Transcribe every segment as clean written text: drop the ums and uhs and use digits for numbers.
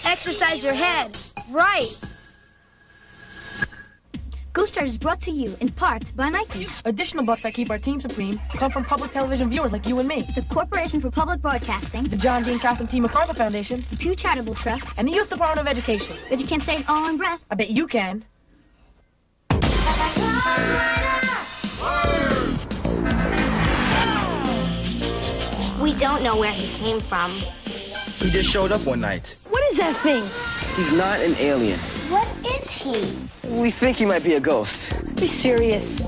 Exercise your head. Right. Ghostwriter is brought to you in part by Nike. Additional bucks that keep our team supreme come from public television viewers like you and me. The Corporation for Public Broadcasting. The John D. and Catherine T. MacArthur Foundation. The Pew Charitable Trust. And the U.S. Department of Education. Bet you can't say it all in breath. I bet you can. We don't know where he came from. He just showed up one night. What is that thing? He's not an alien. What is he? We think he might be a ghost. Be serious.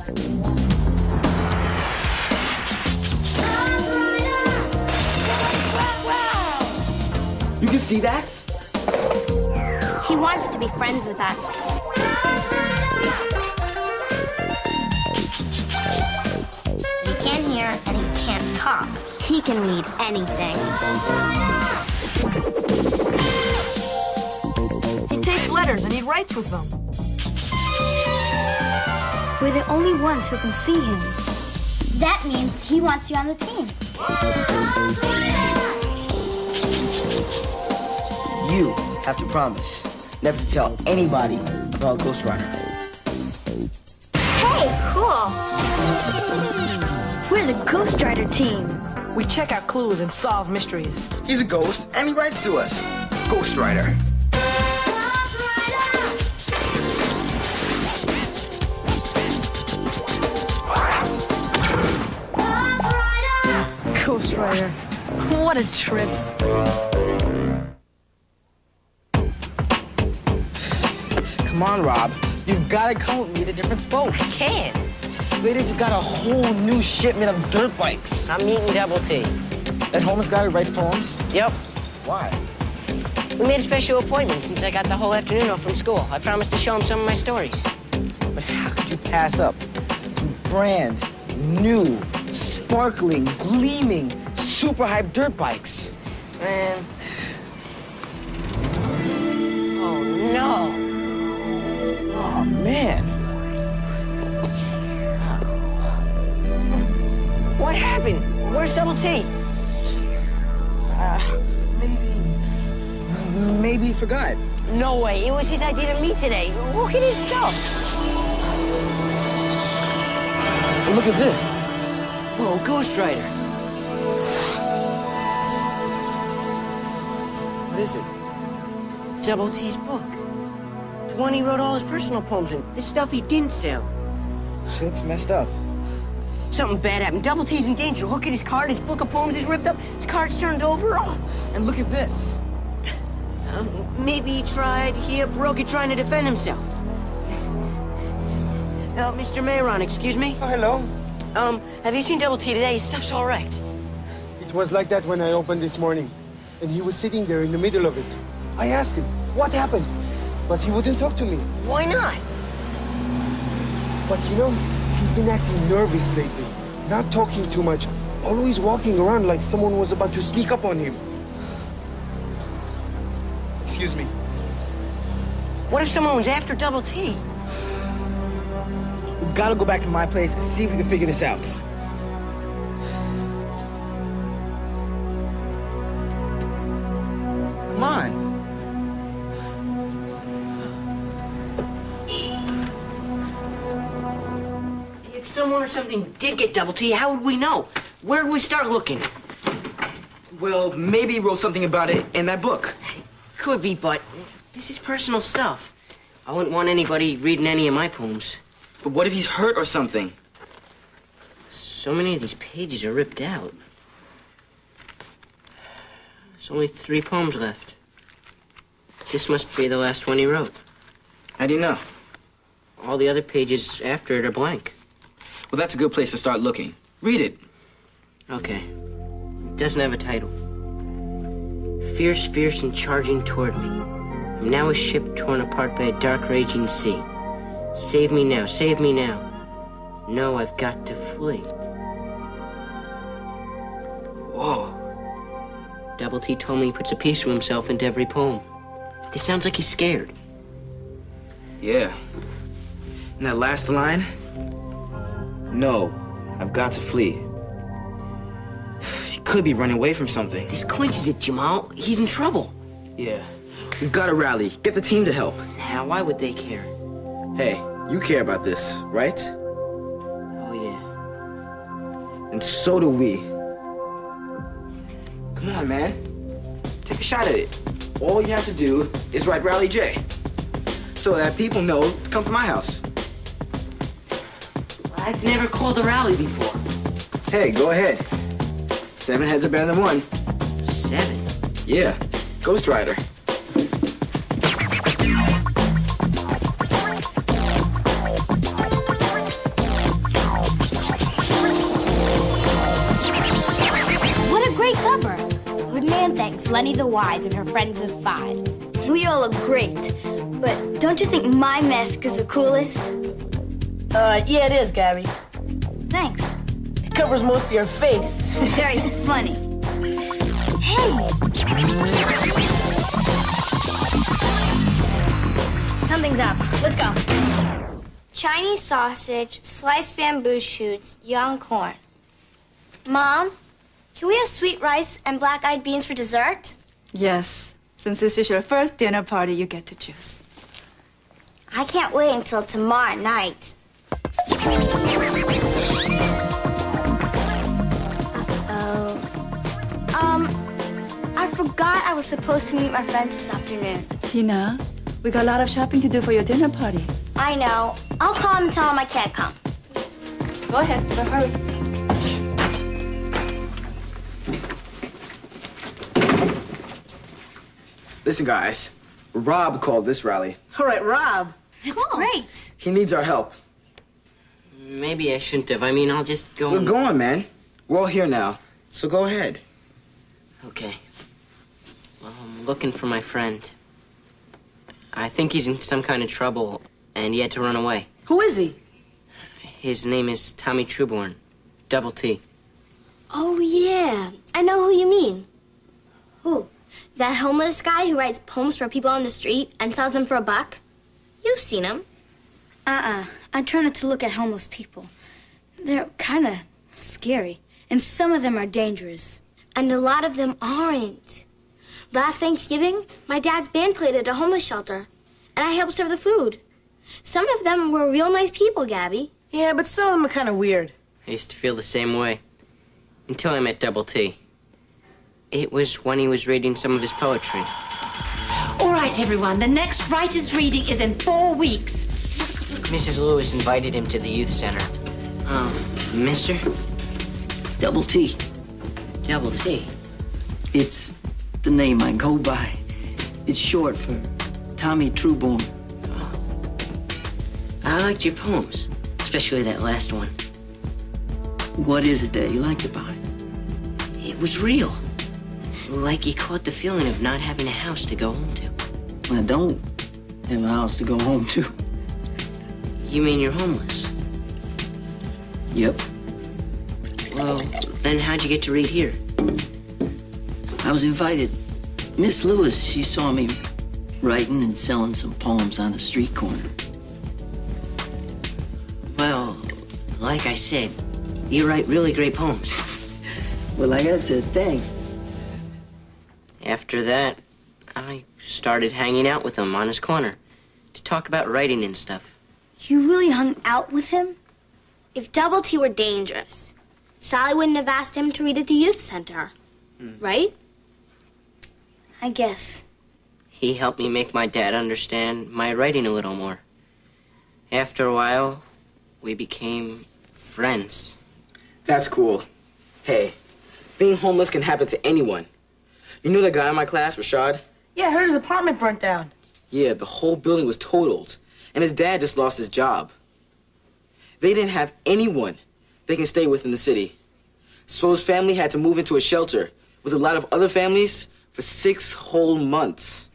You can see that? He wants to be friends with us. He can't hear and he can't talk. He can read anything. He takes letters and he writes with them. We're the only ones who can see him. That means he wants you on the team. You have to promise never to tell anybody about Ghostwriter. Hey, cool. We're the Ghostwriter team. We check out clues and solve mysteries. He's a ghost, and he writes to us. Ghostwriter. Ghostwriter. What a trip. Come on, Rob. You've got to come with me to different spokes. Can't. They just got a whole new shipment of dirt bikes. I'm eating double T. That homeless guy who writes poems? Yep. Why? We made a special appointment since I got the whole afternoon off from school. I promised to show him some of my stories. But how could you pass up brand new, sparkling, gleaming, super hype dirt bikes? Man. Oh, no. Oh, man. What happened? Where's double T? Maybe he forgot. No way. It was his idea to meet today. Look at his stuff. Look at this. Whoa, Ghostwriter. What is it? Double T's book. The one he wrote all his personal poems in. The stuff he didn't sell. Shit's messed up. Something bad happened. Double T's in danger. Look at his card. His book of poems is ripped up. His card's turned over. Oh. And look at this. Maybe he broke it trying to defend himself. Mr. Mayron, excuse me? Oh, hello. Have you seen Double T today? His stuff's all right. It was like that when I opened this morning, and he was sitting there in the middle of it. I asked him, what happened? But he wouldn't talk to me. Why not? But you know, he's been acting nervous lately, not talking too much, always walking around like someone was about to sneak up on him. Excuse me. What if someone was after Double T? We've got to go back to my place and see if we can figure this out. Come on. If someone or something did get Double T, how would we know? Where would we start looking? Well, maybe he wrote something about it in that book. Could be, but this is personal stuff. I wouldn't want anybody reading any of my poems. But what if he's hurt or something? So many of these pages are ripped out. There's only 3 poems left. This must be the last one he wrote. How do you know? All the other pages after it are blank. Well, that's a good place to start looking. Read it. Okay. It doesn't have a title. Fierce, fierce, and charging toward me. I'm now a ship torn apart by a dark, raging sea. Save me now, save me now. No, I've got to flee. Whoa. Double T told me he puts a piece of himself into every poem. This sounds like he's scared. Yeah. And that last line? No, I've got to flee. He could be running away from something. This clinches it, Jamal. He's in trouble. Yeah. We've got to rally. Get the team to help. Now, why would they care? Hey, you care about this, right? Oh, yeah. And so do we. Come on, man. Take a shot at it. All you have to do is write Rally J, so that people know to come to my house. I've never called a rally before. Hey, go ahead. 7 heads are better than 1. 7? Yeah, Ghostwriter. What a great cover. Hoodman thanks Lenny the Wise and her friends of 5. We all look great. But don't you think my mask is the coolest? Yeah, it is, Gabby. Thanks. It covers most of your face. Very funny. Hey! Something's up. Let's go. Chinese sausage, sliced bamboo shoots, young corn. Mom, can we have sweet rice and black-eyed beans for dessert? Yes. Since this is your first dinner party, you get to choose. I can't wait until tomorrow night. I forgot I was supposed to meet my friends this afternoon. Tina, we got a lot of shopping to do for your dinner party. I know. I'll call them and tell them I can't come. Go ahead, but hurry. Listen, guys. Rob called this rally. All right, Rob. That's great. He needs our help. Maybe I shouldn't have. I mean, I'll just go. We're going, man. We're all here now, so go ahead. Okay. Well, I'm looking for my friend. I think he's in some kind of trouble, and he had to run away. Who is he? His name is Tommy Truborn. Double T. Oh, yeah. I know who you mean. Who? That homeless guy who writes poems for people on the street and sells them for $1? You've seen him. I try not to look at homeless people. They're kind of scary, and some of them are dangerous. And a lot of them aren't. Last Thanksgiving, my dad's band played at a homeless shelter, and I helped serve the food. Some of them were real nice people, Gabby. Yeah, but some of them are kind of weird. I used to feel the same way. Until I met Double T. It was when he was reading some of his poetry. All right, everyone. The next writer's reading is in 4 weeks. Mrs. Lewis invited him to the youth center. Mister? Double T. Double T? It's the name I go by. It's short for Tommy Truborn. I liked your poems, especially that last one. What is it that you liked about it? It was real. Like you caught the feeling of not having a house to go home to. I don't have a house to go home to. You mean you're homeless? Yep. Well, then how'd you get to read here? I was invited. Miss Lewis, she saw me writing and selling some poems on the street corner. Well, like I said, you write really great poems. Well, like I said, thanks. After that, I started hanging out with him on his corner to talk about writing and stuff. You really hung out with him? If Double T were dangerous, Sally wouldn't have asked him to read at the youth center, right? I guess. He helped me make my dad understand my writing a little more. After a while, we became friends. That's cool. Hey, being homeless can happen to anyone. You know that guy in my class, Rashad? Yeah, I heard his apartment burnt down. Yeah, the whole building was totaled, and his dad just lost his job. They didn't have anyone they can stay with in the city. So his family had to move into a shelter with a lot of other families for 6 whole months.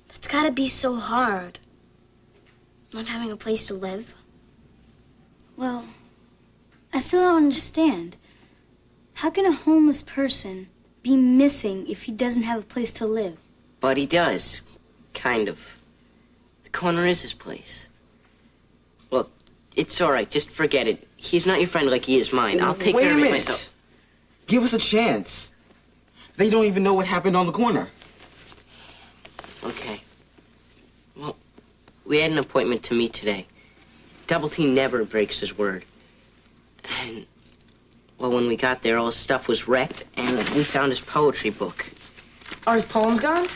That's gotta be so hard. Not having a place to live. Well, I still don't understand. How can a homeless person be missing if he doesn't have a place to live. But he does. Kind of. The corner is his place. Look, it's all right. Just forget it. He's not your friend like he is mine. I'll take care of it myself. Give us a chance. They don't even know what happened on the corner. Okay. Well, we had an appointment to meet today. Double T never breaks his word. And, well, when we got there, all his stuff was wrecked, and we found his poetry book. Are his poems gone?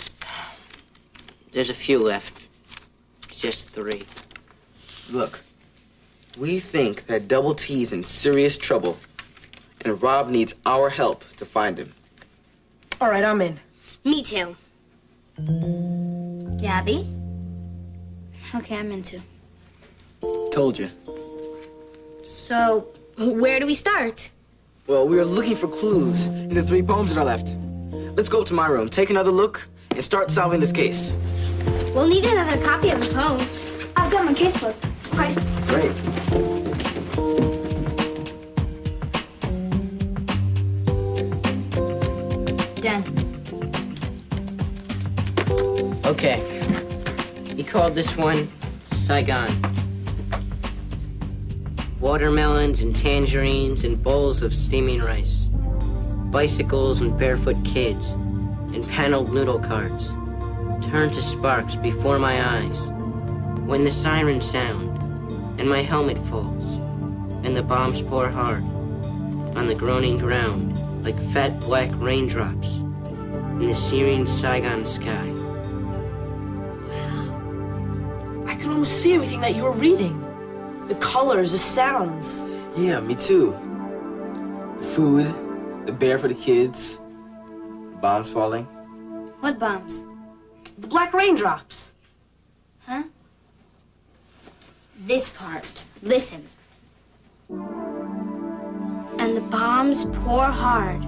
There's a few left. Just 3. Look, we think that Double T's in serious trouble, and Rob needs our help to find him. All right, I'm in. Me too. Gabby? Okay, I'm in too. Told you. So, where do we start? Well, we are looking for clues in the 3 poems that are left. Let's go up to my room, take another look, and start solving this case. We'll need another copy of the poems. I've got my casebook. Right. Great. Done. Okay. He called this one Saigon. Watermelons and tangerines and bowls of steaming rice. Bicycles and barefoot kids and paneled noodle carts turn to sparks before my eyes when the sirens sound and my helmet falls and the bombs pour hard on the groaning ground like fat black raindrops in the searing Saigon sky. I can almost see everything that you're reading. The colors, the sounds. Yeah, me too. The food, the bear for the kids, the bombs falling. What bombs? The black raindrops. Huh? This part. Listen. And the bombs pour hard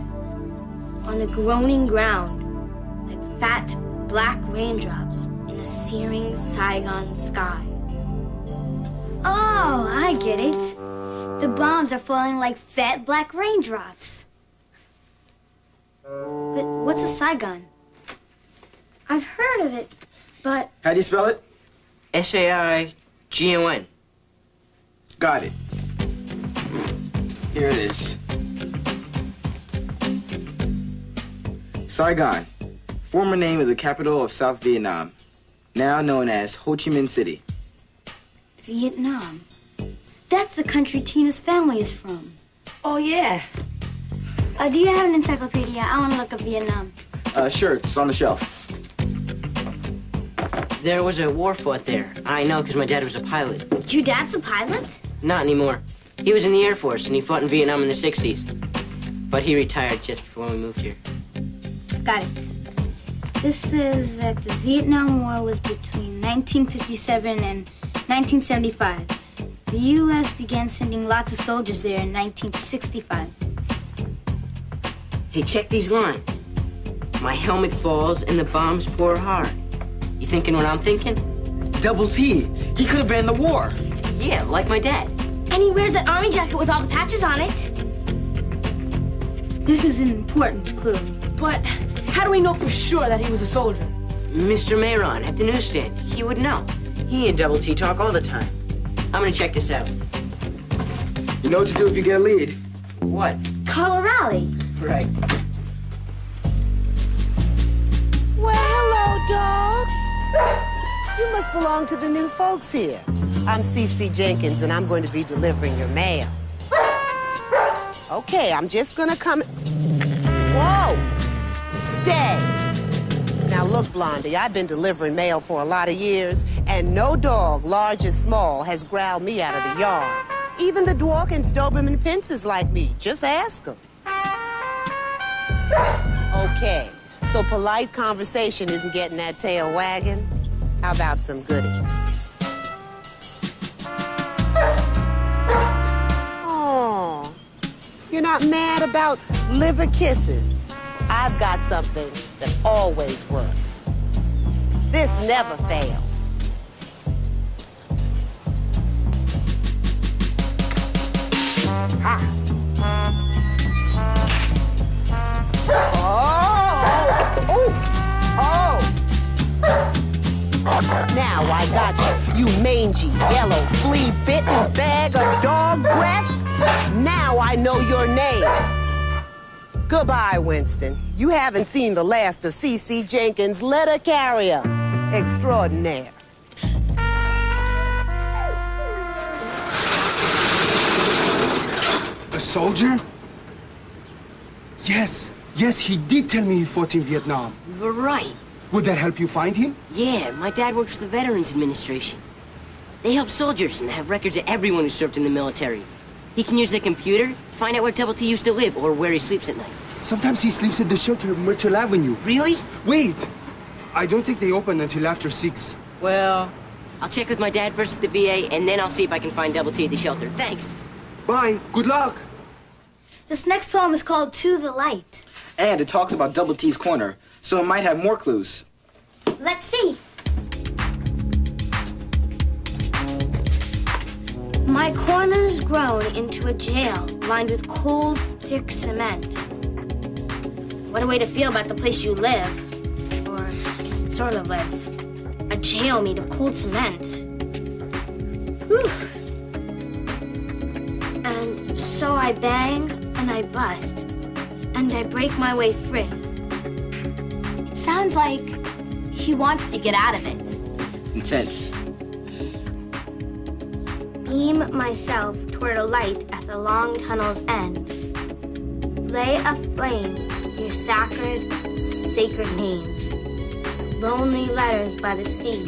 on the groaning ground like fat black raindrops in a searing Saigon sky. Oh, I get it. The bombs are falling like fat black raindrops. But what's a Saigon? I've heard of it, but... How do you spell it? S-A-I-G-O-N. Got it. Here it is. Saigon, former name of the capital of South Vietnam, now known as Ho Chi Minh City. Vietnam. That's the country Tina's family is from. Oh, yeah. Do you have an encyclopedia? I want to look up Vietnam. Sure, it's on the shelf. There was a war fought there. I know because my dad was a pilot. Your dad's a pilot? Not anymore. He was in the Air Force and he fought in Vietnam in the 60s. But he retired just before we moved here. Got it. This says that the Vietnam War was between 1957 and 1975. The U.S. began sending lots of soldiers there in 1965. Hey, check these lines. My helmet falls and the bombs pour hard. You thinking what I'm thinking? Double T. He could have been in the war. Yeah, like my dad. And he wears that army jacket with all the patches on it. This is an important clue. But how do we know for sure that he was a soldier? Mr. Mayron at the newsstand. He would know. He and Double T talk all the time. I'm gonna check this out. You know what to do if you get a lead. What? Call a rally. Right. Well, hello, dog. You must belong to the new folks here. I'm C.C. Jenkins, and I'm going to be delivering your mail. Okay, I'm just gonna come... Whoa! Stay. Now look, Blondie, I've been delivering mail for a lot of years, and no dog, large or small, has growled me out of the yard. Even the Dworkins, Doberman Pinschers like me. Just ask them. Okay, so polite conversation isn't getting that tail wagging. How about some goodies? Oh, you're not mad about liver kisses? I've got something that always works. This never fails. Ha! Oh! got you, you mangy, yellow, flea-bitten bag of dog breath. Now I know your name. Goodbye, Winston. You haven't seen the last of C.C. Jenkins' letter carrier extraordinaire. A soldier? Yes, he did tell me he fought in Vietnam. You were right. Would that help you find him? Yeah, my dad works for the Veterans Administration. They help soldiers and have records of everyone who served in the military. He can use the computer to find out where Double T used to live or where he sleeps at night. Sometimes he sleeps at the shelter of Myrtle Avenue. Really? Wait, I don't think they open until after 6. Well, I'll check with my dad first at the VA, and then I'll see if I can find Double T at the shelter. Thanks. Bye, good luck. This next poem is called To the Light. And it talks about Double T's corner, so it might have more clues. Let's see. My corner's grown into a jail lined with cold, thick cement. What a way to feel about the place you live, or sort of live. A jail made of cold cement. Whew. And so I bang and I bust, and I break my way free. It sounds like he wants to get out of it. It's intense. Beam myself toward a light at the long tunnel's end. Lay a flame near sacred names. Lonely letters by the sea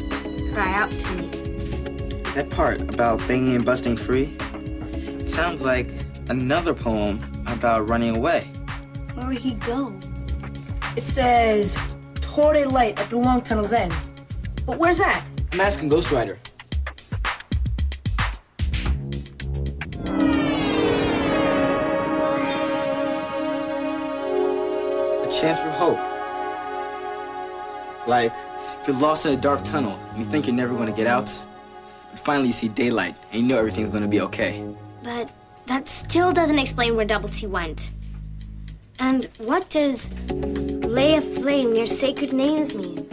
cry out to me. That part about banging and busting free, it sounds like another poem about running away. Where would he go? It says, toward a light at the long tunnel's end. But where's that? I'm asking Ghostwriter. A chance for hope. Like, if you're lost in a dark tunnel and you think you're never going to get out, but finally you see daylight and you know everything's going to be okay. But that still doesn't explain where Double T went. And what does lay a flame near sacred names mean?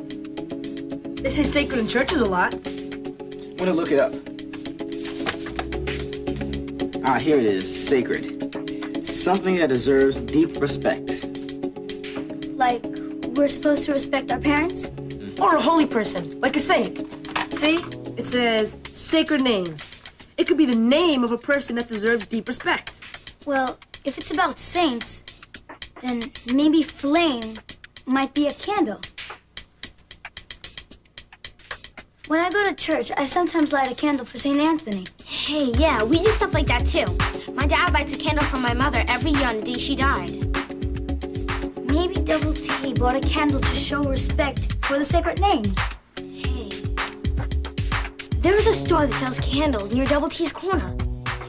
They say sacred in churches a lot. I'm gonna look it up. Ah, here it is, sacred. Something that deserves deep respect. Like, we're supposed to respect our parents? Or a holy person, like a saint. See? It says sacred names. It could be the name of a person that deserves deep respect. Well, if it's about saints, then maybe flame might be a candle. When I go to church, I sometimes light a candle for St. Anthony. Hey, yeah, we do stuff like that too. My dad lights a candle for my mother every year on the day she died. Maybe Double T bought a candle to show respect for the sacred names. Hey, there's a store that sells candles near Double T's corner.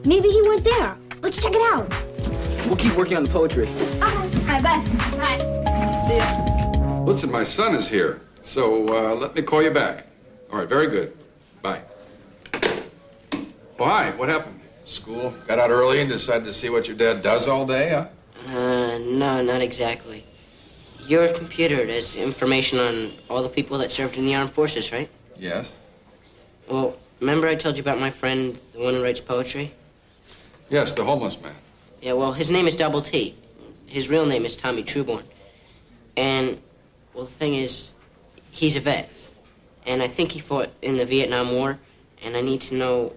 Maybe he went there. Let's check it out. We'll keep working on the poetry. Okay, bye. Bye. See ya. Listen, my son is here, so let me call you back. All right, very good. Bye. Oh, hi, what happened? School? Got out early and decided to see what your dad does all day, huh? No, not exactly. Your computer has information on all the people that served in the armed forces, right? Yes. Well, remember I told you about my friend, the one who writes poetry? Yes, the homeless man. Yeah, well, his name is Double T. His real name is Tommy Truborn. And, well, the thing is, he's a vet. And I think he fought in the Vietnam War, and I need to know,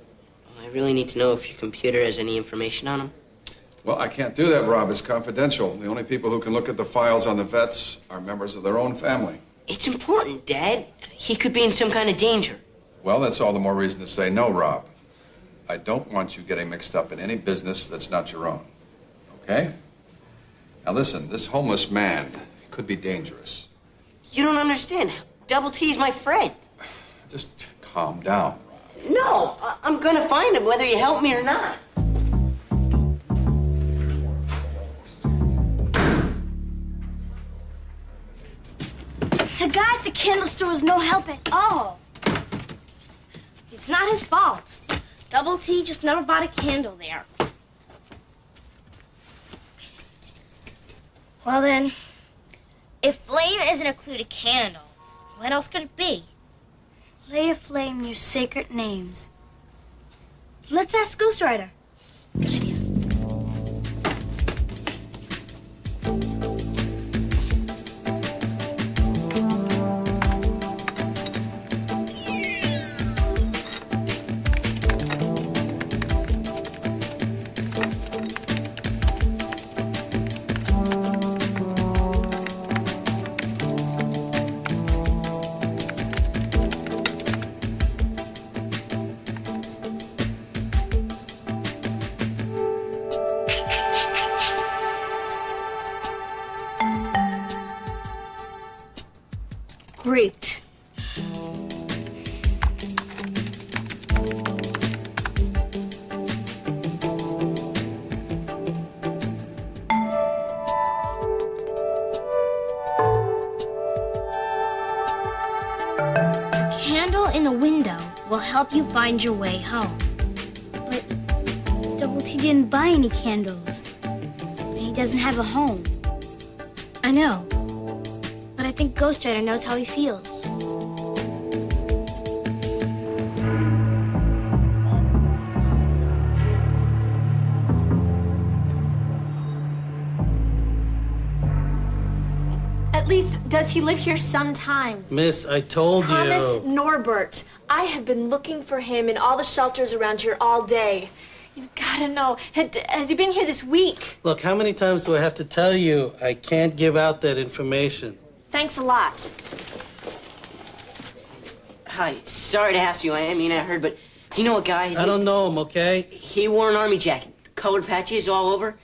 I really need to know if your computer has any information on him. Well, I can't do that, Rob. It's confidential. The only people who can look at the files on the vets are members of their own family. It's important, Dad. He could be in some kind of danger. Well, that's all the more reason to say no, Rob. I don't want you getting mixed up in any business that's not your own. Okay? Now listen, this homeless man could be dangerous. You don't understand. Double T's my friend. Just calm down, Rob. No, I'm gonna find him whether you help me or not. The guy at the candle store is no help at all. It's not his fault. Double T just never bought a candle there. Well then, if flame isn't a clue to candle, what else could it be? Play a flame your sacred names. Let's ask Ghostwriter. Good idea. Great. The candle in the window will help you find your way home. But Double T didn't buy any candles. And he doesn't have a home. I know. But I think Ghostwriter knows how he feels. At least, does he live here sometimes? Miss, I told Thomas you. Norburt. I have been looking for him in all the shelters around here all day. You've got to know. Has he been here this week? Look, how many times do I have to tell you I can't give out that information? Thanks a lot. Hi, sorry to ask you. I mean, I heard, but do you know a guy? I don't know him, okay? He wore an army jacket, colored patches all over.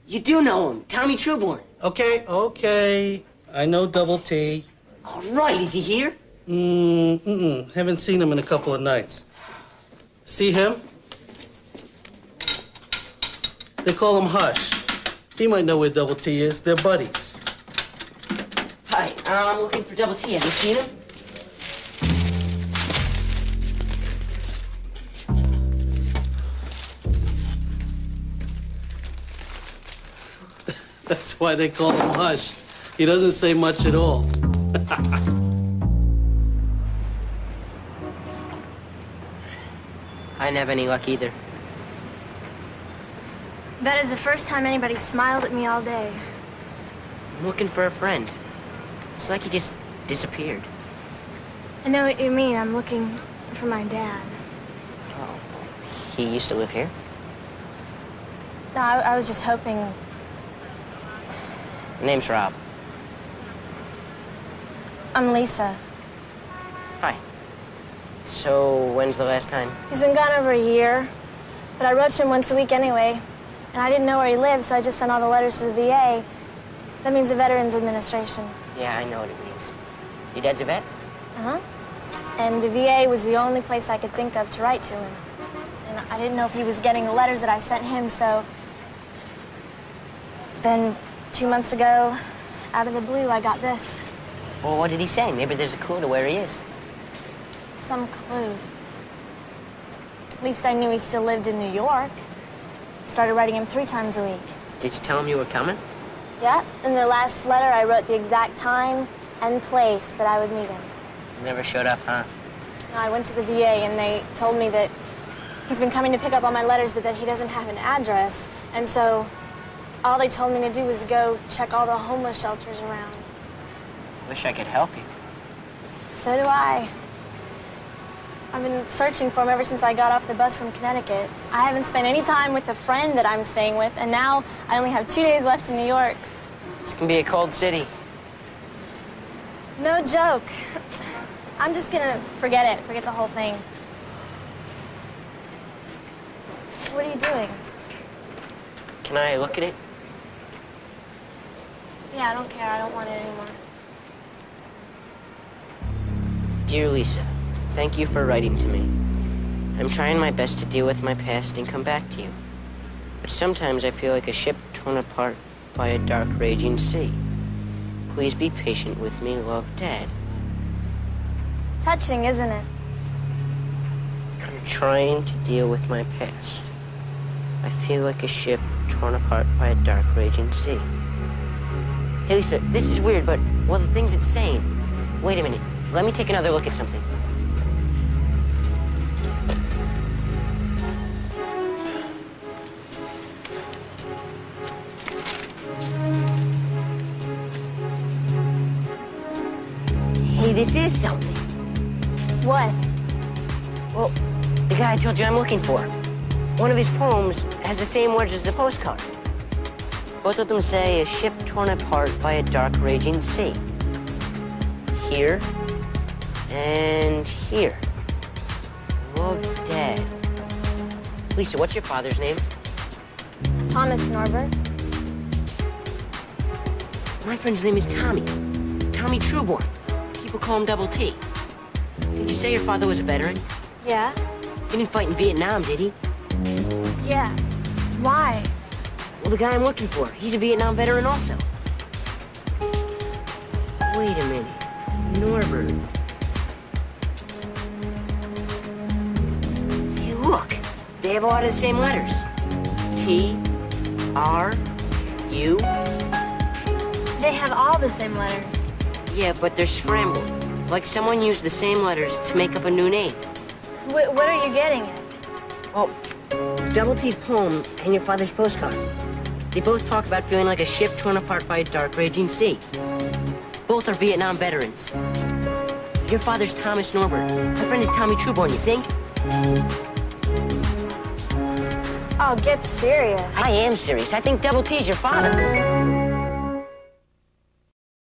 You do know him, Tommy Truborn. Okay. I know Double T. All right, is he here? Haven't seen him in a couple of nights. See him? They call him Hush. He might know where Double T is. They're buddies. Hi, I'm looking for Double T. Have you seen him? That's why they call him Hush. He doesn't say much at all. I didn't have any luck either. That is the first time anybody smiled at me all day. I'm looking for a friend. It's like he just disappeared. I know what you mean. I'm looking for my dad. Oh, he used to live here? No, I was just hoping. My name's Rob. I'm Lisa. Hi. So, when's the last time? He's been gone over a year, but I wrote to him once a week anyway. And I didn't know where he lived, so I just sent all the letters to the VA. That means the Veterans Administration. Yeah, I know what it means. Your dad's a vet? Uh-huh. And the VA was the only place I could think of to write to him. And I didn't know if he was getting the letters that I sent him, so... Then, 2 months ago, out of the blue, I got this. Well, what did he say? Maybe there's a clue to where he is. Some clue. At least I knew he still lived in New York. Started writing him 3 times a week. Did you tell him you were coming? Yeah, in the last letter, I wrote the exact time and place that I would meet him. Never showed up, huh? I went to the VA, and they told me that he's been coming to pick up all my letters, but that he doesn't have an address. And so all they told me to do was go check all the homeless shelters around. Wish I could help you. So do I. I've been searching for him ever since I got off the bus from Connecticut. I haven't spent any time with the friend that I'm staying with, and now I only have 2 days left in New York. This can be a cold city. No joke. I'm just gonna forget it, forget the whole thing. What are you doing? Can I look at it? Yeah, I don't care. I don't want it anymore. Dear Lisa, thank you for writing to me. I'm trying my best to deal with my past and come back to you. But sometimes I feel like a ship torn apart by a dark, raging sea. Please be patient with me, love, Dad. Touching, isn't it? I'm trying to deal with my past. I feel like a ship torn apart by a dark, raging sea. Hey, Lisa, this is weird, but, well, the thing's insane. Wait a minute. Let me take another look at something. Maybe this is something. What? Well, the guy I told you I'm looking for. One of his poems has the same words as the postcard. Both of them say, a ship torn apart by a dark, raging sea. Here and here. Love, Dad. Lisa, what's your father's name? Thomas Norburt. My friend's name is Tommy. Tommy Truborn. People call him Double T. Did you say your father was a veteran? Yeah. He didn't fight in Vietnam, did he? Yeah. Why? Well, the guy I'm looking for, he's a Vietnam veteran also. Wait a minute. Norbert. Hey, look. They have a lot of the same letters. T, R, U. They have all the same letters. Yeah, but they're scrambled. Like someone used the same letters to make up a new name. What are you getting at? Well, Double T's poem and your father's postcard. They both talk about feeling like a ship torn apart by a dark, raging sea. Both are Vietnam veterans. Your father's Thomas Norbert. My friend is Tommy Truborn, you think? Oh, get serious. I am serious. I think Double T's your father.